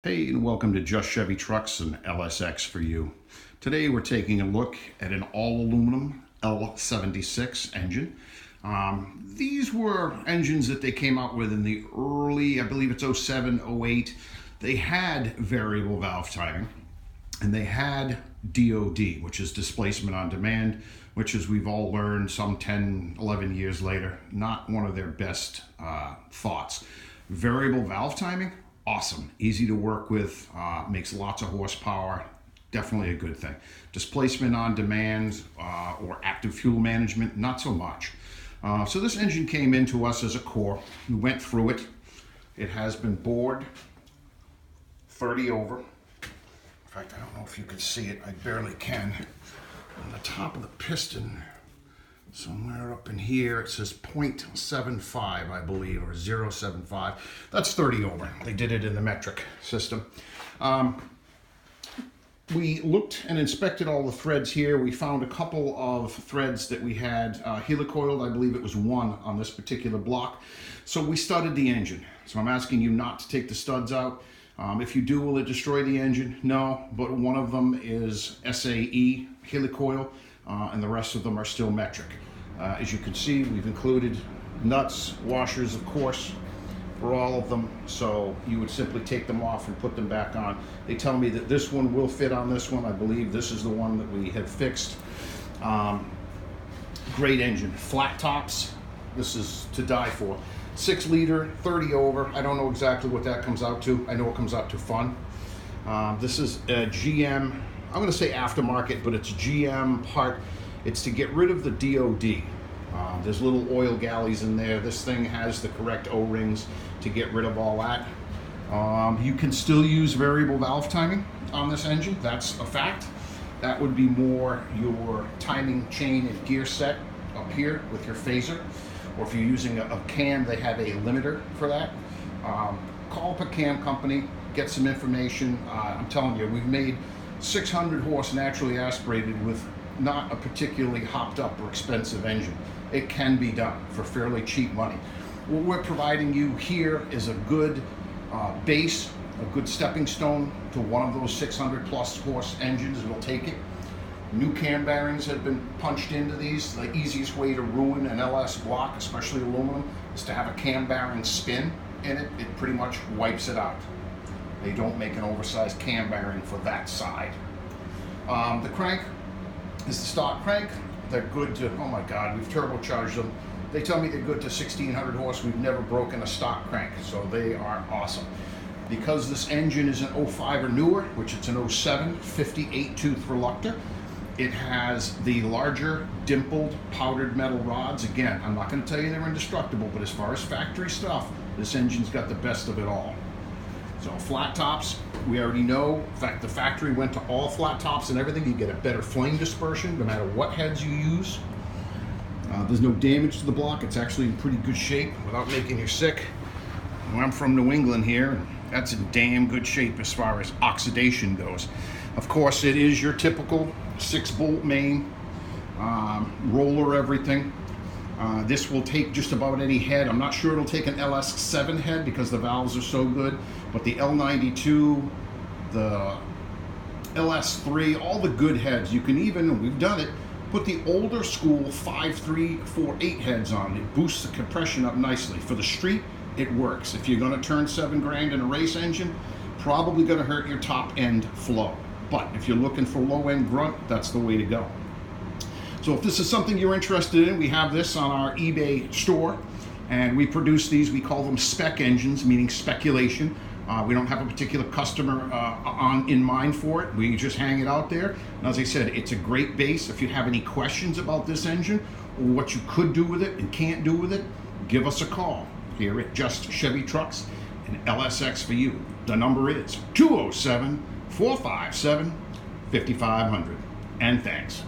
Hey, and welcome to Just Chevy Trucks and LSX for you. Today we're taking a look at an all-aluminum L76 engine. These were engines that they came out with in the early, I believe it's 07, 08. They had variable valve timing, and they had DOD, which is displacement on demand, which, as we've all learned some 10, 11 years later, not one of their best thoughts. Variable valve timing, awesome, easy to work with, makes lots of horsepower, definitely a good thing. Displacement on demand or active fuel management, not so much. So this engine came into us as a core. We went through it. It has been bored 30 over. In fact, I don't know if you can see it, I barely can. On the top of the piston, somewhere up in here, it says 0.75, I believe, or 0.75. That's 30 over. They did it in the metric system. We looked and inspected all the threads here. We found a couple of threads that we had helicoiled. I believe it was one on this particular block. So we studded the engine. So I'm asking you not to take the studs out. If you do, will it destroy the engine? No, but one of them is SAE helicoil, and the rest of them are still metric. As you can see, we've included nuts, washers, of course, for all of them. So you would simply take them off and put them back on. They tell me that this one will fit on this one. I believe this is the one that we have fixed. Great engine. Flat tops, this is to die for. 6 liter, 30 over. I don't know exactly what that comes out to. I know it comes out to fun. This is a GM, I'm going to say aftermarket, but it's GM part. It's to get rid of the DOD. There's little oil galleys in there. This thing has the correct O-rings to get rid of all that. You can still use variable valve timing on this engine. That's a fact. That would be more your timing chain and gear set up here with your phaser. Or if you're using a cam, they have a limiter for that. Call up a cam company, get some information. I'm telling you, we've made 600 horse naturally aspirated with not a particularly hopped up or expensive engine. It can be done for fairly cheap money. What we're providing you here is a good base, a good stepping stone to one of those 600 plus horse engines. It'll take it. New cam bearings have been punched into these. The easiest way to ruin an LS block, especially aluminum, is to have a cam bearing spin in it. It pretty much wipes it out. They don't make an oversized cam bearing for that side. The crank is the stock crank. They're good to, oh my God, we've turbocharged them. They tell me they're good to 1600 horse. We've never broken a stock crank, so they are awesome. Because this engine is an 05 or newer, which it's an 07, 58 tooth reluctor, it has the larger dimpled powdered metal rods. Again, I'm not going to tell you they're indestructible, but as far as factory stuff, this engine's got the best of it all. So flat tops, we already know. In fact, the factory went to all flat tops and everything. You get a better flame dispersion no matter what heads you use. There's no damage to the block. It's actually in pretty good shape without making you sick. Well, I'm from New England here, and that's in damn good shape as far as oxidation goes. Of course, it is your typical 6-bolt main, roller everything. This will take just about any head. I'm not sure it'll take an LS7 head because the valves are so good, but the L92, the LS3, all the good heads, you can even, we've done it, put the older school 5.3, 4.8 heads on. It boosts the compression up nicely. For the street, it works. If you're gonna turn 7 grand in a race engine, probably gonna hurt your top end flow. But if you're looking for low end grunt, that's the way to go. So if this is something you're interested in, we have this on our eBay store, and we produce these. We call them spec engines, meaning speculation. We don't have a particular customer in mind for it. We just hang it out there. And as I said, it's a great base. If you have any questions about this engine or what you could do with it and can't do with it, give us a call here at Just Chevy Trucks and LSX for you. The number is 207-457-5500. And thanks.